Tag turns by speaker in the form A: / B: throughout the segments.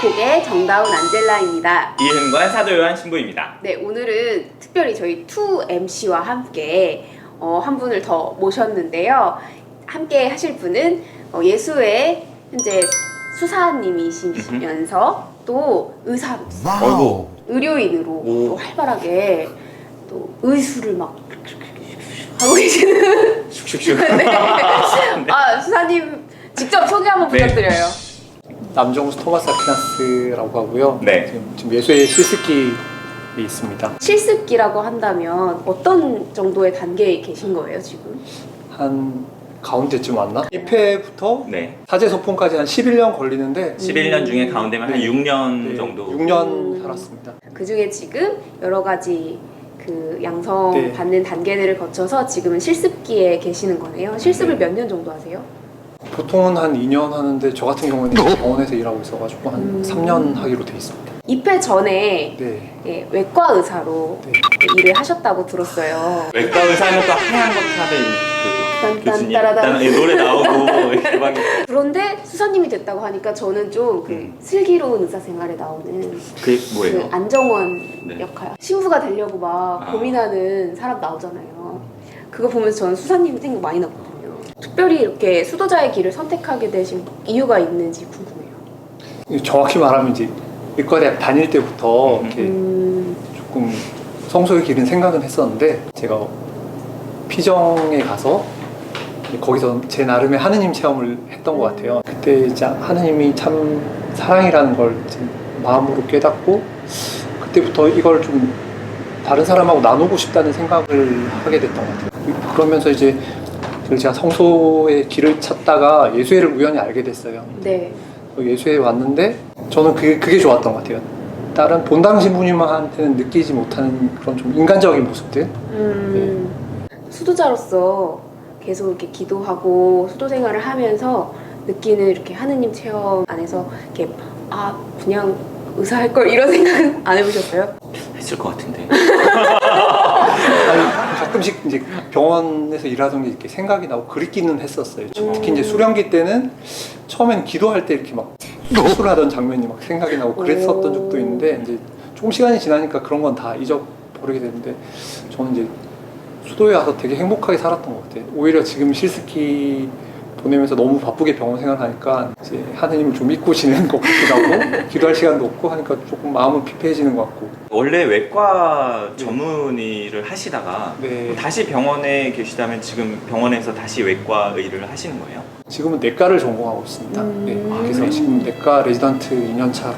A: 족곡의 정다운 안젤라입니다.
B: 이흥관 사도요한 신부입니다.
A: 네, 오늘은 특별히 저희 2MC와 함께 한 분을 더 모셨는데요. 함께 하실 분은 예수의 현재 수사님이시면서 또 의사로서 의료인으로 또 활발하게 또 의술을 막 하고 계시는
B: 슉슉슉.
A: 네. 아, 수사님 직접 소개 한번 부탁드려요.
C: 남정수 토마스 아퀴나스라고 하고요.
B: 네.
C: 지금 예수의 실습기에 있습니다.
A: 실습기라고 한다면 어떤 정도의 단계에 계신 거예요, 지금?
C: 한 가운데쯤 왔나? 입회부터
B: 네.
C: 사제 소폰까지 한 11년 걸리는데
B: 11년 중에 가운데면 한
C: 네.
B: 6년
C: 네,
B: 정도.
C: 6년 살았습니다.
A: 그 중에 지금 여러 가지 그 양성
C: 네.
A: 받는 단계들을 거쳐서 지금은 실습기에 계시는 거네요. 실습을 몇 년 정도 하세요?
C: 보통은 한 2년 하는데 저 같은 경우는 병원에서 일하고 있어가지고 한 3년 하기로 돼 있습니다.
A: 입회 전에
C: 네.
A: 예, 외과 의사로
C: 네.
A: 일을 하셨다고 들었어요.
B: 외과 의사는 또 하얀 것 하는 그 교수님
A: 딴딴따라단.
B: 일단 노래 나오고 이렇게 막
A: 그런데 수사님이 됐다고 하니까 저는 좀 그 슬기로운 의사 생활에 나오는
B: 그게 뭐예요?
A: 그 안정원
B: 네.
A: 역할, 신부가 되려고 막 고민하는 사람 나오잖아요. 그거 보면서 저는 수사님 생각 많이 났거든요. 특별히 이렇게 수도자의 길을 선택하게 되신 이유가 있는지 궁금해요.
C: 정확히 말하면 이제 의과대학 다닐 때부터 이렇게 조금 성소의 길은 생각은 했었는데 제가 피정에 가서 거기서 제 나름의 하느님 체험을 했던 것 같아요. 그때 이제 하느님이 참 사랑이라는 걸 이제 마음으로 깨닫고 그때부터 이걸 좀 다른 사람하고 나누고 싶다는 생각을 하게 됐던 것 같아요. 그러면서 이제 제가 성소의 길을 찾다가 예수회를 우연히 알게 됐어요.
A: 네.
C: 예수회에 왔는데 저는 그게 좋았던 것 같아요. 다른 본당 신부님한테는 느끼지 못하는 그런 좀 인간적인 모습들.
A: 수도자로서 계속 이렇게 기도하고 수도 생활을 하면서 느끼는 이렇게 하느님 체험 안에서 이렇게 그냥 의사 할 걸 이런 생각은 안 해보셨어요?
B: 했을 것 같은데.
C: 아니, 가끔씩 이제 병원에서 일하던 게 이렇게 생각이 나고 그립기는 했었어요. 특히 이제 수련기 때는 처음엔 기도할 때 이렇게 막 수술하던 장면이 막 생각이 나고 그랬었던 적도 있는데 이제 조금 시간이 지나니까 그런 건 다 잊어버리게 되는데 저는 이제 수도에 와서 되게 행복하게 살았던 것 같아요. 오히려 지금 실습기 보내면서 너무 바쁘게 병원 생활하니까 이제 하느님을 좀 잊고 지내는 것 같기도 하고 기도할 시간도 없고 하니까 조금 마음은 피폐해지는 것 같고.
B: 원래 외과 전문의를 하시다가
C: 네.
B: 다시 병원에 계시다면 지금 병원에서 다시 외과 의를 하시는 거예요?
C: 지금은 내과를 전공하고 있습니다. 네. 그래서 지금 내과 레지던트 2년차로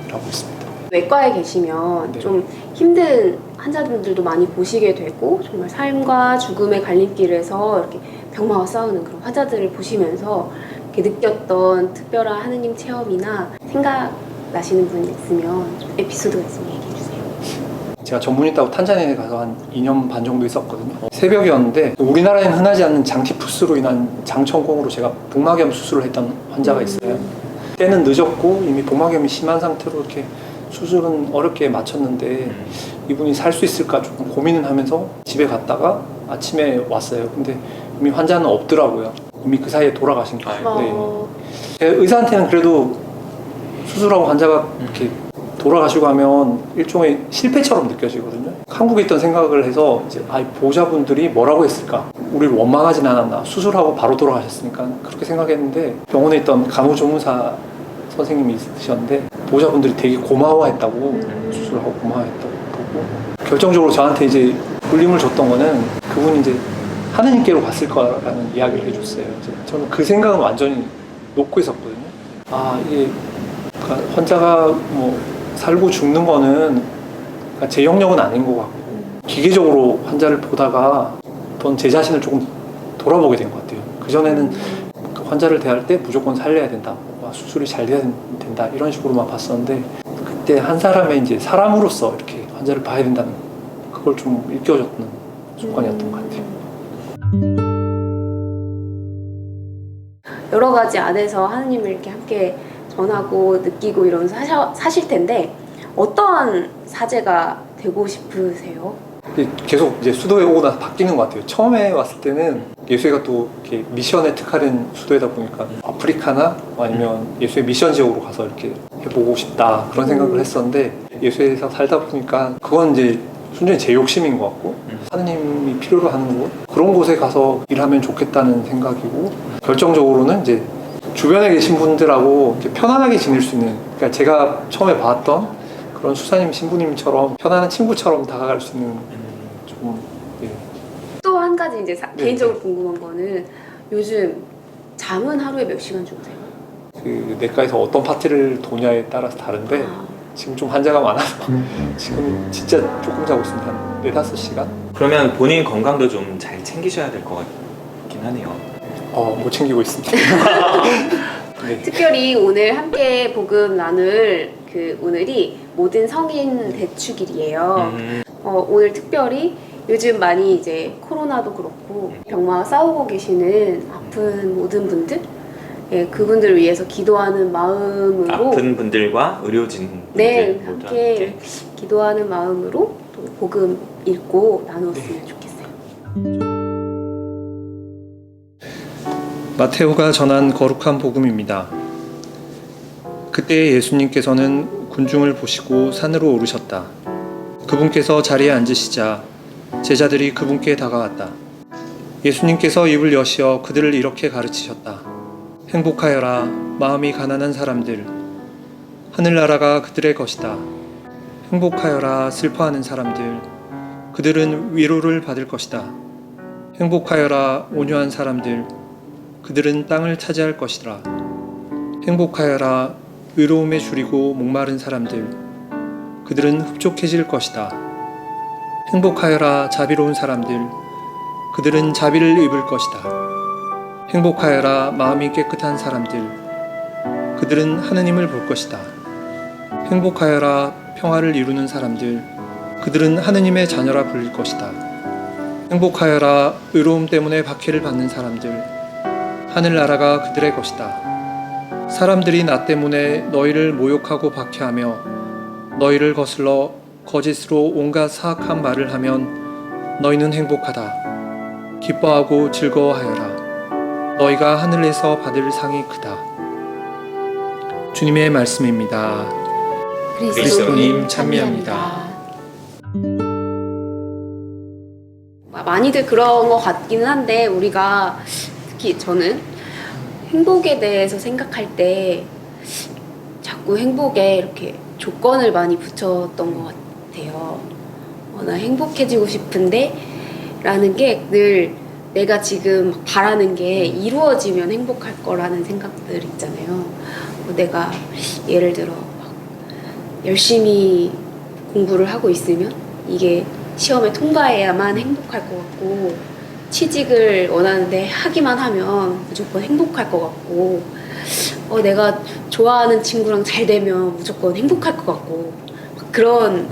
C: 일하고 있습니다.
A: 외과에 계시면
C: 네.
A: 좀 힘든 환자분들도 많이 보시게 되고 정말 삶과 죽음의 갈림길에서 이렇게 병마와 싸우는 그런 환자들을 보시면서 이렇게 느꼈던 특별한 하느님 체험이나 생각나시는 분 있으면 좀 에피소드가 있으면 얘기해 주세요.
C: 제가 전문 있다고 탄자니아에 가서 한 2년 반 정도 있었거든요. 새벽이었는데 우리나라에는 흔하지 않는 장티푸스로 인한 장천공으로 제가 복막염 수술을 했던 환자가 있어요. 때는 늦었고 이미 복막염이 심한 상태로 이렇게 수술은 어렵게 마쳤는데 이분이 살 수 있을까 조금 고민을 하면서 집에 갔다가 아침에 왔어요. 근데 이미 환자는 없더라고요. 이미 그 사이에 돌아가신 거예요. 네. 제가 의사한테는 그래도 수술하고 환자가 이렇게 돌아가시고 하면 일종의 실패처럼 느껴지거든요. 한국에 있던 생각을 해서 이제 보호자분들이 뭐라고 했을까? 우리를 원망하진 않았나? 수술하고 바로 돌아가셨으니까 그렇게 생각했는데 병원에 있던 간호조무사 선생님이 있으셨는데 보호자분들이 되게 고마워했다고 수술하고 고마워했다고 보고 결정적으로 저한테 이제 울림을 줬던 거는 그분이 이제 하느님께로 갔을 거라는 이야기를 해줬어요. 저는 그 생각은 완전히 놓고 있었거든요. 이게 그러니까 환자가 뭐 살고 죽는 거는 그러니까 제 영역은 아닌 것 같고 기계적으로 환자를 보다가 어떤 제 자신을 조금 돌아보게 된 것 같아요. 그전에는 그 환자를 대할 때 무조건 살려야 된다. 수술이 잘 돼야 된다. 이런 식으로만 봤었는데 그때 한 사람의 이제 사람으로서 이렇게 환자를 봐야 된다는 그걸 좀 일깨워줬던 순간이었던 것 같아요.
A: 여러 가지 안에서 하느님을 이렇게 함께 전하고 느끼고 이러면서 사실 텐데 어떠한 사제가 되고 싶으세요?
C: 계속 이제 수도에 오고 나서 바뀌는 것 같아요. 처음에 왔을 때는 예수회가 또 이렇게 미션에 특화된 수도이다 보니까 아프리카나 아니면 예수회 미션 지역으로 가서 이렇게 해보고 싶다 그런 생각을 했었는데 예수에서 살다 보니까 그건 이제 순전히 제 욕심인 것 같고 하느님이 필요로 하는 곳 그런 곳에 가서 일하면 좋겠다는 생각이고 결정적으로는 이제 주변에 계신 분들하고 이제 편안하게 지낼 수 있는 그러니까 제가 처음에 봤던 그런 수사님 신부님처럼 편안한 친구처럼 다가갈 수 있는 조금 예.
A: 또 한 가지 이제
C: 네.
A: 개인적으로 궁금한 거는 요즘 잠은 하루에 몇 시간 주무세요?
C: 그 내과에서 어떤 파티를 도냐에 따라서 다른데
A: 아,
C: 지금 좀 환자가 많아서 지금 진짜 조금 자고 있습니다. 한 4-5시간?
B: 그러면 본인 건강도 좀 잘 챙기셔야 될 것 같긴 하네요.
C: 못 챙기고 있습니다. 네.
A: 특별히 오늘 함께 복음 나눌 그 오늘이 모든 성인 대축일이에요. 오늘 특별히 요즘 많이 이제 코로나도 그렇고 병마와 싸우고 계시는 아픈 모든 분들 예, 그분들을 위해서 기도하는 마음으로
B: 아픈 분들과 의료진
A: 네,
B: 분들 모두
A: 함께 기도하는 마음으로 또 복음 읽고 나눴으면
C: 네.
A: 좋겠어요.
C: 마테오가 전한 거룩한 복음입니다. 그때 예수님께서는 군중을 보시고 산으로 오르셨다. 그분께서 자리에 앉으시자 제자들이 그분께 다가왔다. 예수님께서 입을 여시어 그들을 이렇게 가르치셨다. 행복하여라 마음이 가난한 사람들 하늘나라가 그들의 것이다. 행복하여라 슬퍼하는 사람들 그들은 위로를 받을 것이다. 행복하여라 온유한 사람들 그들은 땅을 차지할 것이라. 행복하여라 의로움에 줄이고 목마른 사람들 그들은 흡족해질 것이다. 행복하여라 자비로운 사람들 그들은 자비를 입을 것이다. 행복하여라 마음이 깨끗한 사람들 그들은 하느님을 볼 것이다. 행복하여라 평화를 이루는 사람들 그들은 하느님의 자녀라 불릴 것이다. 행복하여라 의로움 때문에 박해를 받는 사람들 하늘나라가 그들의 것이다. 사람들이 나 때문에 너희를 모욕하고 박해하며 너희를 거슬러 거짓으로 온갖 사악한 말을 하면 너희는 행복하다. 기뻐하고 즐거워하여라. 너희가 하늘에서 받을 상이 크다. 주님의 말씀입니다.
B: 그리스도님
C: 찬미합니다.
A: 많이들 그런 것 같기는 한데 우리가 특히 저는 행복에 대해서 생각할 때 자꾸 행복에 이렇게 조건을 많이 붙였던 것 같아요. 나 행복해지고 싶은데 라는 게 늘 내가 지금 바라는 게 이루어지면 행복할 거라는 생각들 있잖아요. 내가 예를 들어 막 열심히 공부를 하고 있으면 이게 시험에 통과해야만 행복할 것 같고 취직을 원하는데 하기만 하면 무조건 행복할 것 같고 내가 좋아하는 친구랑 잘 되면 무조건 행복할 것 같고 그런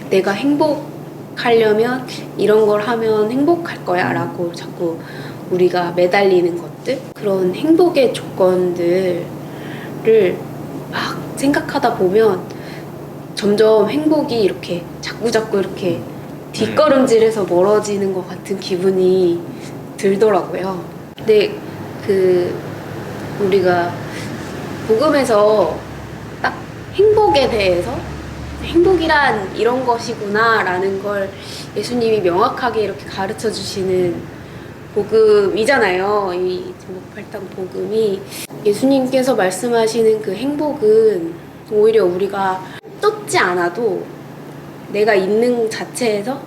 A: 내가 행복하려면 이런 걸 하면 행복할 거야 라고 자꾸 우리가 매달리는 것들 그런 행복의 조건들을 막 생각하다 보면 점점 행복이 이렇게 자꾸 이렇게 뒷걸음질해서 멀어지는 것 같은 기분이 들더라고요. 근데 우리가 복음에서 딱 행복에 대해서 행복이란 이런 것이구나 라는 걸 예수님이 명확하게 이렇게 가르쳐 주시는 복음이잖아요. 이 제목팔당 복음이 예수님께서 말씀하시는 그 행복은 오히려 우리가 쫓지 않아도 내가 있는 자체에서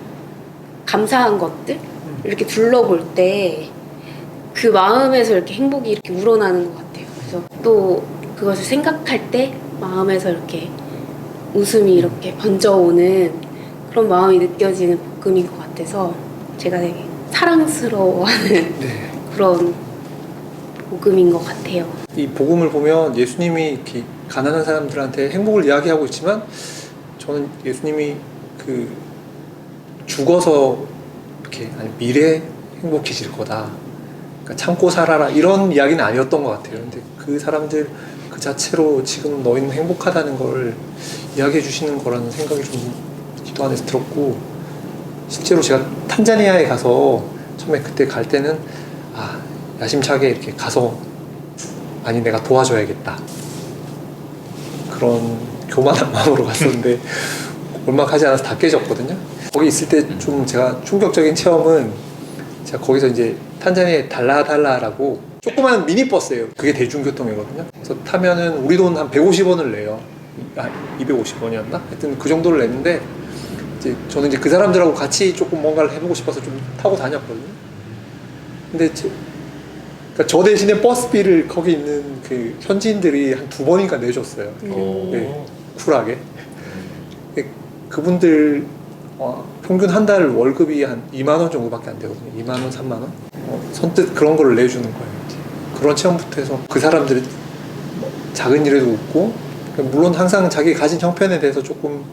A: 감사한 것들 이렇게 둘러볼 때 그 마음에서 이렇게 행복이 이렇게 우러나는 것 같아요. 그래서 또 그것을 생각할 때 마음에서 이렇게 웃음이 이렇게 번져오는 그런 마음이 느껴지는 복음인 것 같아서 제가 되게 사랑스러워하는
C: 네.
A: 그런 복음인 것 같아요.
C: 이 복음을 보면 예수님이 이렇게 가난한 사람들한테 행복을 이야기하고 있지만 저는 예수님이 그 죽어서 이렇게 미래에 행복해질 거다. 그러니까 참고 살아라 이런 이야기는 아니었던 것 같아요. 근데 그 사람들 그 자체로 지금 너희는 행복하다는 걸 이야기해 주시는 거라는 생각이 좀 기도 안에서 들었고 실제로 제가 탄자니아에 가서 처음에 그때 갈 때는 야심차게 이렇게 가서 아니 내가 도와줘야겠다 그런 교만한 마음으로 갔었는데 얼마 가지 않아서 다 깨졌거든요. 거기 있을 때 좀 제가 충격적인 체험은 제가 거기서 이제 탄자니아의 달라달라라고 조그만 미니버스예요. 그게 대중교통이거든요. 그래서 타면은 우리 돈 한 150원을 내요. 250원이었나? 하여튼 그 정도를 냈는데 이제 저는 이제 그 사람들하고 같이 조금 뭔가를 해보고 싶어서 좀 타고 다녔거든요. 근데 그러니까 저 대신에 버스비를 거기 있는 그 현지인들이 한 2번인가 내줬어요. 네, 쿨하게. 그분들 평균 한 달 월급이 한 2만 원 정도밖에 안 되거든요. 2만 원, 3만 원. 선뜻 그런 거를 내주는 거예요. 이제. 그런 체험부터 해서 그 사람들이 작은 일에도 웃고, 물론 항상 자기 가진 형편에 대해서 조금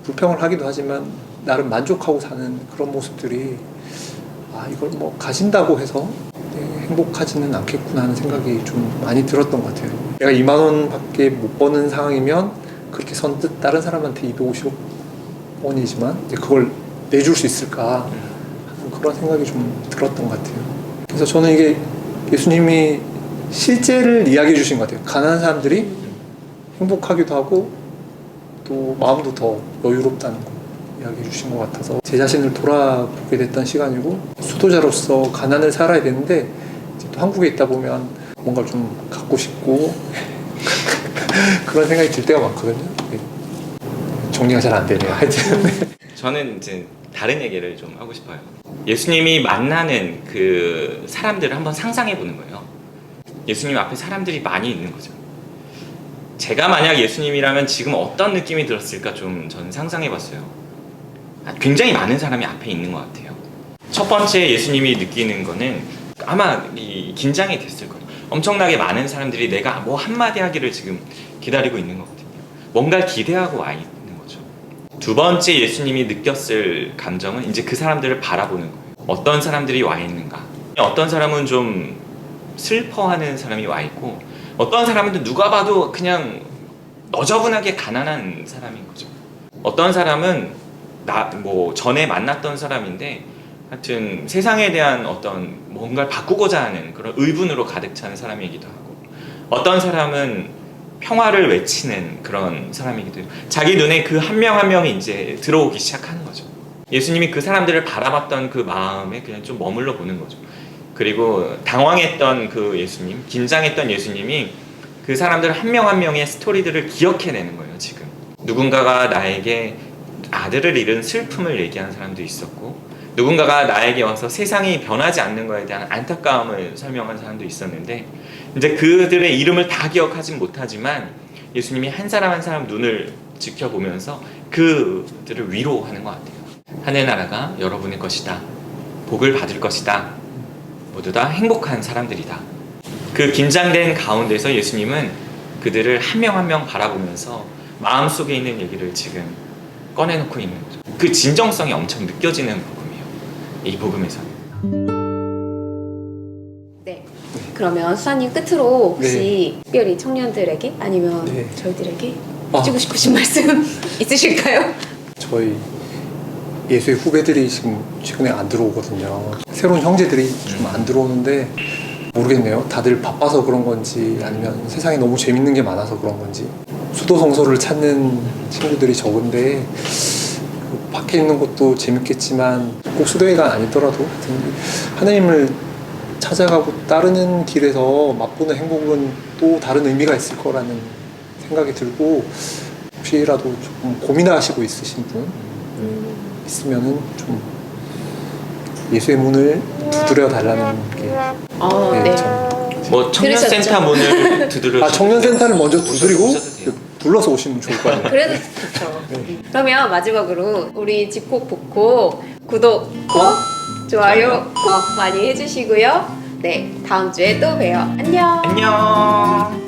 C: 불평을 하기도 하지만 나름 만족하고 사는 그런 모습들이 이걸 뭐 가진다고 해서 행복하지는 않겠구나 하는 생각이 좀 많이 들었던 것 같아요. 내가 2만 원밖에 못 버는 상황이면 그렇게 선뜻 다른 사람한테 250원이지만 그걸 내줄 수 있을까 하는 그런 생각이 좀 들었던 것 같아요. 그래서 저는 이게 예수님이 실제를 이야기해 주신 것 같아요. 가난한 사람들이 행복하기도 하고 또 마음도 더 여유롭다는 거 이야기해 주신 것 같아서 제 자신을 돌아보게 됐던 시간이고, 수도자로서 가난을 살아야 되는데 이제 또 한국에 있다 보면 뭔가 좀 갖고 싶고 그런 생각이 들 때가 많거든요. 정리가 잘 안 되네요. 하여튼
B: 저는 이제 다른 얘기를 좀 하고 싶어요. 예수님이 만나는 그 사람들을 한번 상상해 보는 거예요. 예수님 앞에 사람들이 많이 있는 거죠. 제가 만약 예수님이라면 지금 어떤 느낌이 들었을까 좀 저는 상상해 봤어요. 굉장히 많은 사람이 앞에 있는 것 같아요. 첫 번째 예수님이 느끼는 거는 아마 긴장이 됐을 거예요. 엄청나게 많은 사람들이 내가 뭐 한마디 하기를 지금 기다리고 있는 거거든요. 뭔가를 기대하고 와 있는 거죠. 두 번째 예수님이 느꼈을 감정은 이제 그 사람들을 바라보는 거예요. 어떤 사람들이 와 있는가. 어떤 사람은 좀 슬퍼하는 사람이 와 있고, 어떤 사람은 누가 봐도 그냥 너저분하게 가난한 사람인 거죠. 어떤 사람은 전에 만났던 사람인데 하여튼 세상에 대한 어떤 뭔가를 바꾸고자 하는 그런 의분으로 가득 찬 사람이기도 하고, 어떤 사람은 평화를 외치는 그런 사람이기도 해요. 자기 눈에 그 한 명 한 명이 이제 들어오기 시작하는 거죠. 예수님이 그 사람들을 바라봤던 그 마음에 그냥 좀 머물러 보는 거죠. 그리고 당황했던 그 예수님, 긴장했던 예수님이 그 사람들 한 명 한 명의 스토리들을 기억해내는 거예요. 지금 누군가가 나에게 아들을 잃은 슬픔을 얘기하는 사람도 있었고, 누군가가 나에게 와서 세상이 변하지 않는 것에 대한 안타까움을 설명한 사람도 있었는데, 이제 그들의 이름을 다 기억하진 못하지만 예수님이 한 사람 한 사람 눈을 지켜보면서 그들을 위로하는 것 같아요. 하늘나라가 여러분의 것이다. 복을 받을 것이다. 모두 다 행복한 사람들이다. 그 긴장된 가운데서 예수님은 그들을 한 명 한 명 바라보면서 마음속에 있는 얘기를 지금 꺼내놓고 있는 거죠. 그 진정성이 엄청 느껴지는 복음이에요. 이 복음에서는.
A: 네. 그러면 수사님 끝으로 혹시 특별히 청년들에게 아니면 저희들에게 해주고 싶으신 말씀 있으실까요?
C: 저희 예수의 후배들이 지금 최근에 안 들어오거든요. 새로운 형제들이 좀 안 들어오는데 모르겠네요. 다들 바빠서 그런 건지 아니면 세상에 너무 재밌는 게 많아서 그런 건지 수도 성소를 찾는 친구들이 적은데 그 밖에 있는 것도 재밌겠지만 꼭 수도회가 아니더라도 하나님을 찾아가고 따르는 길에서 맛보는 행복은 또 다른 의미가 있을 거라는 생각이 들고, 혹시라도 조금 고민하시고 있으신 분 있으면은 좀 예수의 문을 두드려 달라는 게
B: 뭐 청년센터 문을 두드려.
C: 청년센터를 먼저 두드리고 불러서 오시면 좋을 것 같아요.
A: 그래도 좋죠. 그러면 마지막으로 우리 집콕 복콕 구독 꼭 좋아요 꼭 많이 해주시고요. 네, 다음 주에 또 봬요. 안녕.
B: 안녕.